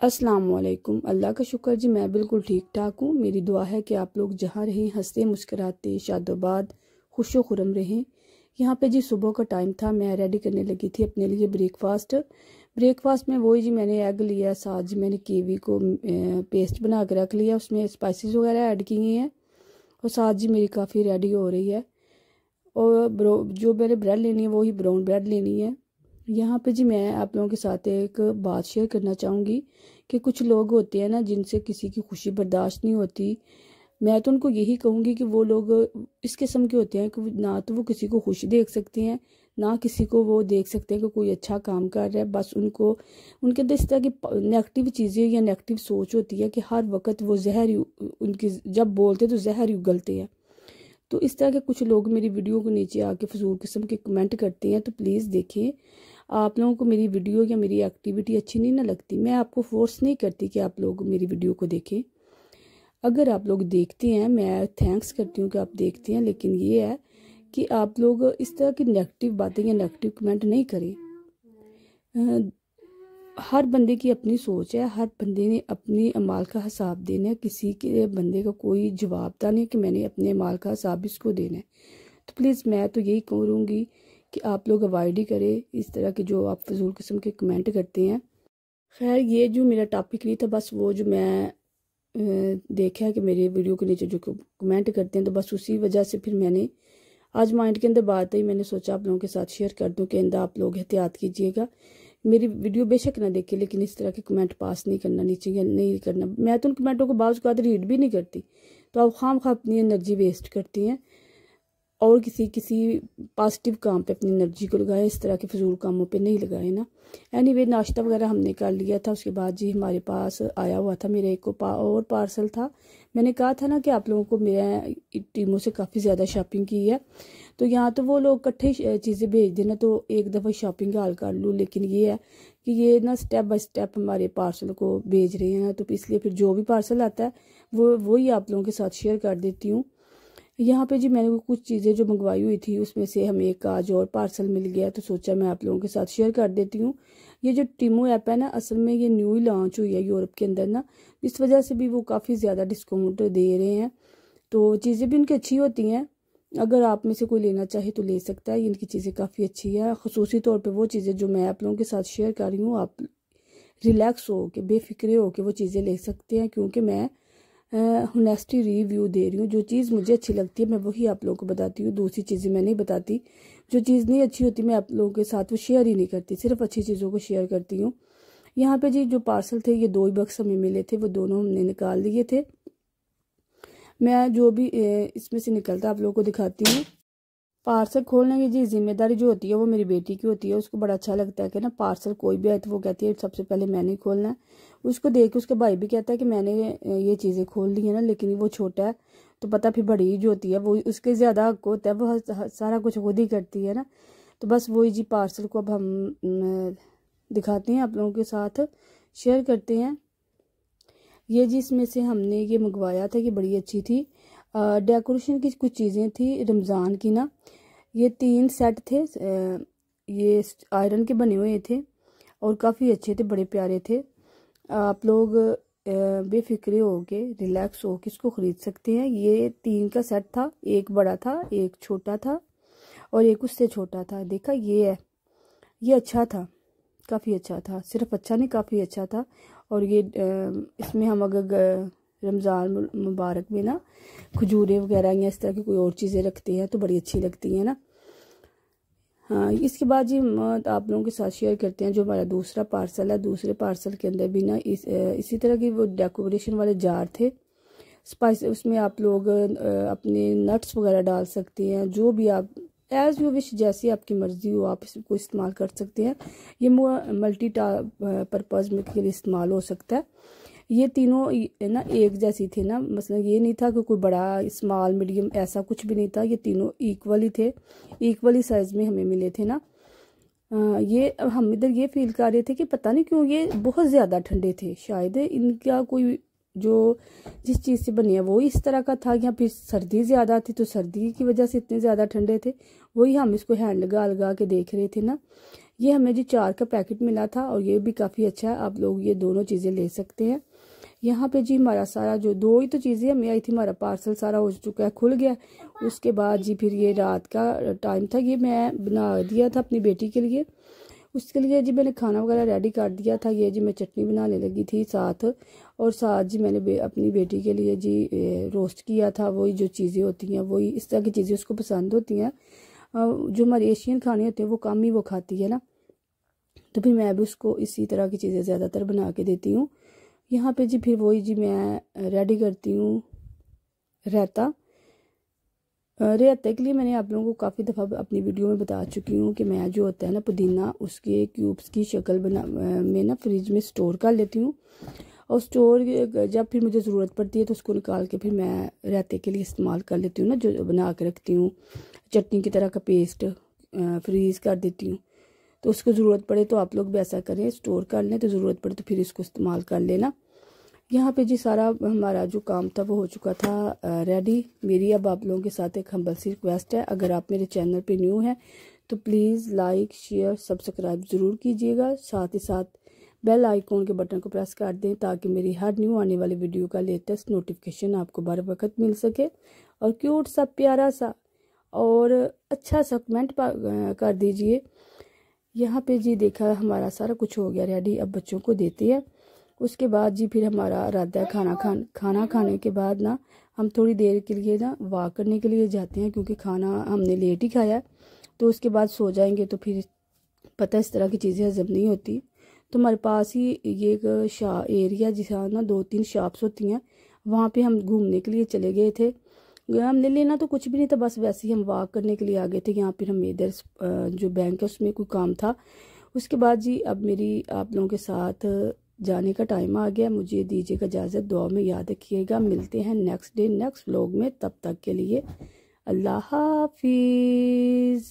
अस्सलाम वालेकुम। अल्लाह का शुक्र जी मैं बिल्कुल ठीक ठाक हूँ। मेरी दुआ है कि आप लोग जहाँ रहें हंसते मुस्कुराते शादोबाद खुशो खुरम रहें। यहाँ पे जी सुबह का टाइम था, मैं रेडी करने लगी थी अपने लिए ब्रेकफास्ट में वही जी मैंने एग लिया, साथ जी मैंने कीवी को पेस्ट बना कर रख लिया, उसमें स्पाइसेस वगैरह ऐड किए हैं और साथ जी मेरी काफ़ी रेडी हो रही है। और जो मैंने ब्रेड लेनी है वही ब्राउन ब्रेड लेनी है। यहाँ पे जी मैं आप लोगों के साथ एक बात शेयर करना चाहूँगी कि कुछ लोग होते हैं ना जिनसे किसी की खुशी बर्दाश्त नहीं होती। मैं तो उनको यही कहूँगी कि वो लोग इस किस्म के होते हैं कि ना तो वो किसी को खुश देख सकते हैं, ना किसी को वो देख सकते हैं कि कोई अच्छा काम कर रहा है। बस उनको उनके अंदर इस तरह की नेगेटिव चीज़ें या नेगेटिव सोच होती है कि हर वक्त वो जहर उनकी जब बोलते तो जहर ही उगलते हैं। तो इस तरह के कुछ लोग मेरी वीडियो को नीचे आके फजूल किस्म के कमेंट करते हैं। तो प्लीज़ देखिए, आप लोगों को मेरी वीडियो या मेरी एक्टिविटी अच्छी नहीं ना लगती, मैं आपको फोर्स नहीं करती कि आप लोग मेरी वीडियो को देखें। अगर आप लोग देखते हैं मैं थैंक्स करती हूँ कि आप देखते हैं, लेकिन ये है कि आप लोग इस तरह की नेगेटिव बातें या नेगेटिव कमेंट नहीं करें। हर बंदे की अपनी सोच है, हर बंदे ने अपनी अमाल का हिसाब देना है। किसी के बंदे का कोई जवाबदार नहीं कि मैंने अपने अमाल का हिसाब इसको देना है। तो प्लीज़ मैं तो यही कहूँगी कि आप लोग अवॉइड ही करें इस तरह के जो आप फजूल किस्म के कमेंट करते हैं। खैर ये जो मेरा टॉपिक नहीं था, बस वो जो मैं देखा है कि मेरे वीडियो के नीचे जो कमेंट करते हैं, तो बस उसी वजह से फिर मैंने आज माइंड के अंदर बात आई, मैंने सोचा आप लोगों के साथ शेयर कर दूं कि अंदर आप लोग एहतियात कीजिएगा। मेरी वीडियो बेशक ना देखें, लेकिन इस तरह के कमेंट पास नहीं करना नीचे या नहीं करना। मैं तो उन कमेंटों को बाज़ औक़ात रीड भी नहीं करती, तो आप खाम खा अपनी एनर्जी वेस्ट करती हैं और किसी पॉजिटिव काम पे अपनी एनर्जी को लगाएं, इस तरह के फजूल कामों पे नहीं लगाएं ना। एनीवे नाश्ता वगैरह हमने कर लिया था, उसके बाद जी हमारे पास आया हुआ था मेरे एक और पार्सल था। मैंने कहा था ना कि आप लोगों को मेरा टीमों से काफ़ी ज़्यादा शॉपिंग की है, तो यहाँ तो वो लोग इकट्ठे चीज़ें भेज देना तो एक दफ़ा शॉपिंग हाल कर लूँ, लेकिन ये है कि ये ना स्टेप बाय स्टेप हमारे पार्सल को भेज रहे हैं ना, तो इसलिए फिर जो भी पार्सल आता है वही आप लोगों के साथ शेयर कर देती हूँ। यहाँ पे जी मैंने कुछ चीज़ें जो मंगवाई हुई थी उसमें से हमें एक आज और पार्सल मिल गया, तो सोचा मैं आप लोगों के साथ शेयर कर देती हूँ। ये जो टीमो ऐप है ना, असल में ये न्यू ही लॉन्च हुई है यूरोप के अंदर ना, इस वजह से भी वो काफ़ी ज़्यादा डिस्काउंट दे रहे हैं, तो चीज़ें भी उनकी अच्छी होती हैं। अगर आप में से कोई लेना चाहे तो ले सकता है, इनकी चीज़ें काफ़ी अच्छी है। खसूसी तौर पर वो चीज़ें जो मैं आप लोगों के साथ शेयर कर रही हूँ, आप रिलैक्स हो के बेफिक्रे हो के वो चीज़ें ले सकते हैं, क्योंकि मैं होनेस्टी रिव्यू दे रही हूँ। जो चीज़ मुझे अच्छी लगती है मैं वही आप लोगों को बताती हूँ, दूसरी चीज़ें मैं नहीं बताती। जो चीज़ नहीं अच्छी होती मैं आप लोगों के साथ वो शेयर ही नहीं करती, सिर्फ अच्छी चीज़ों को शेयर करती हूँ। यहाँ पे जी जो पार्सल थे, ये 2 ही बक्स हमें मिले थे, वो दोनों हमने निकाल लिए थे। मैं जो भी इसमें से निकलता आप लोगों को दिखाती हूँ। पार्सल खोलने की जी जिम्मेदारी जो होती है वो मेरी बेटी की होती है। उसको बड़ा अच्छा लगता है कि ना पार्सल कोई भी आए तो वो कहती है सबसे पहले मैंने ही खोलना है। उसको देख के उसका भाई भी कहता है कि मैंने ये चीज़ें खोल ली है ना, लेकिन वो छोटा है तो पता फिर बड़ी जो होती है वो उसके ज़्यादा हक होता है, वो सारा कुछ खुद ही करती है ना। तो बस वही जी पार्सल को अब हम दिखाते हैं, आप लोगों के साथ शेयर करते हैं। ये जी इसमें से हमने ये मंगवाया था, ये बड़ी अच्छी थी। डेकोरेशन की कुछ चीज़ें थी रमज़ान की ना, ये 3 सेट थे। ये आयरन के बने हुए थे और काफ़ी अच्छे थे, बड़े प्यारे थे। आप लोग बेफिक्रे हो के रिलैक्स हो के इसको ख़रीद सकते हैं। ये 3 का सेट था, एक बड़ा था, एक छोटा था और एक उससे छोटा था। देखा ये है, ये अच्छा था, काफ़ी अच्छा था, सिर्फ अच्छा नहीं काफ़ी अच्छा था। और ये इसमें हम अगर रमज़ान मुबारक में ना खजूरें वगैरह या इस तरह की कोई और चीज़ें रखते हैं तो बड़ी अच्छी लगती हैं ना। हाँ, इसके बाद जी आप लोगों के साथ शेयर करते हैं जो हमारा दूसरा पार्सल है। दूसरे पार्सल के अंदर भी ना इसी तरह की वो डेकोरेशन वाले जार थे। स्पाइस उसमें आप लोग अपने नट्स वगैरह डाल सकते हैं, जो भी आप एज़ यू विश, जैसी आपकी मर्ज़ी हो आप इसको इस्तेमाल कर सकते हैं। ये मल्टी पर्पज़ में के लिए इस्तेमाल हो सकता है। ये तीनों ना एक जैसी थे ना, मतलब ये नहीं था कि कोई बड़ा स्मॉल मीडियम ऐसा कुछ भी नहीं था, ये तीनों इक्वली थे, इक्वली साइज़ में हमें मिले थे ना। ये हम इधर ये फील कर रहे थे कि पता नहीं क्यों ये बहुत ज़्यादा ठंडे थे, शायद इनका कोई जो जिस चीज़ से बनी है वो इस तरह का था, या फिर सर्दी ज़्यादा थी तो सर्दी की वजह से इतने ज़्यादा ठंडे थे, वही हम इसको हैंड लगा लगा के देख रहे थे ना। ये हमें जी 4 का पैकेट मिला था और ये भी काफ़ी अच्छा है, आप लोग ये दोनों चीज़ें ले सकते हैं। यहाँ पे जी हमारा सारा जो 2 ही तो चीज़ें हमें आई थी, हमारा पार्सल सारा हो चुका है, खुल गया। उसके बाद जी फिर ये रात का टाइम था, ये मैं बना दिया था अपनी बेटी के लिए। उसके लिए जी मैंने खाना वगैरह रेडी कर दिया था। ये जी मैं चटनी बनाने लगी थी साथ, और साथ जी मैंने अपनी बेटी के लिए जी रोस्ट किया था। वही जो चीज़ें होती हैं वही इस तरह की चीज़ें उसको पसंद होती हैं। जो हमारे एशियन खाने होते हैं वो कम ही वो खाती है ना, तो फिर मैं भी उसको इसी तरह की चीज़ें ज़्यादातर बना के देती हूँ। यहाँ पे जी फिर वही जी मैं रेडी करती हूँ रायता। रायते के लिए मैंने आप लोगों को काफ़ी दफ़ा अपनी वीडियो में बता चुकी हूँ कि मैं जो होता है ना पुदीना, उसके क्यूब्स की शक्ल बना में ना फ्रिज में स्टोर कर लेती हूँ, और स्टोर जब फिर मुझे ज़रूरत पड़ती है तो उसको निकाल के फिर मैं रायते के लिए इस्तेमाल कर लेती हूँ ना, जो बना के रखती हूँ चटनी की तरह का पेस्ट फ्रीज़ कर देती हूँ। तो उसको ज़रूरत पड़े तो आप लोग भी ऐसा करें, स्टोर कर लें, तो ज़रूरत पड़े तो फिर इसको इस्तेमाल कर लेना। यहाँ पे जी सारा हमारा जो काम था वो हो चुका था रेडी। मेरी अब आप लोगों के साथ एक हम्बल सी रिक्वेस्ट है, अगर आप मेरे चैनल पे न्यू हैं तो प्लीज़ लाइक शेयर सब्सक्राइब ज़रूर कीजिएगा, साथ ही साथ बेल आइकॉन के बटन को प्रेस कर दें ताकि मेरी हर न्यू आने वाली वीडियो का लेटेस्ट नोटिफिकेशन आपको बर वक्त मिल सके। और क्यूट सा प्यारा सा और अच्छा सा कमेंट कर दीजिए। यहाँ पे जी देखा हमारा सारा कुछ हो गया रेडी, अब बच्चों को देते हैं। उसके बाद जी फिर हमारा इरादा है खाना खाने के बाद ना हम थोड़ी देर के लिए ना वॉक करने के लिए जाते हैं, क्योंकि खाना हमने लेट ही खाया है, तो उसके बाद सो जाएंगे तो फिर पता इस तरह की चीज़ें हजम नहीं होती। तो हमारे पास ही ये एक एरिया जिसका ना 2-3 शॉप्स होती हैं, वहाँ पे हम घूमने के लिए चले गए थे। हमने लेना तो कुछ भी नहीं था, बस वैसे ही हम वॉक करने के लिए आ गए थे। यहाँ फिर हम इधर जो बैंक है उसमें कोई काम था। उसके बाद जी अब मेरी आप लोगों के साथ जाने का टाइम आ गया, मुझे दीजिएगा इजाज़त। दुआ में याद रखिएगा, मिलते हैं नेक्स्ट डे नेक्स्ट व्लॉग में, तब तक के लिए अल्लाह हाफिज़।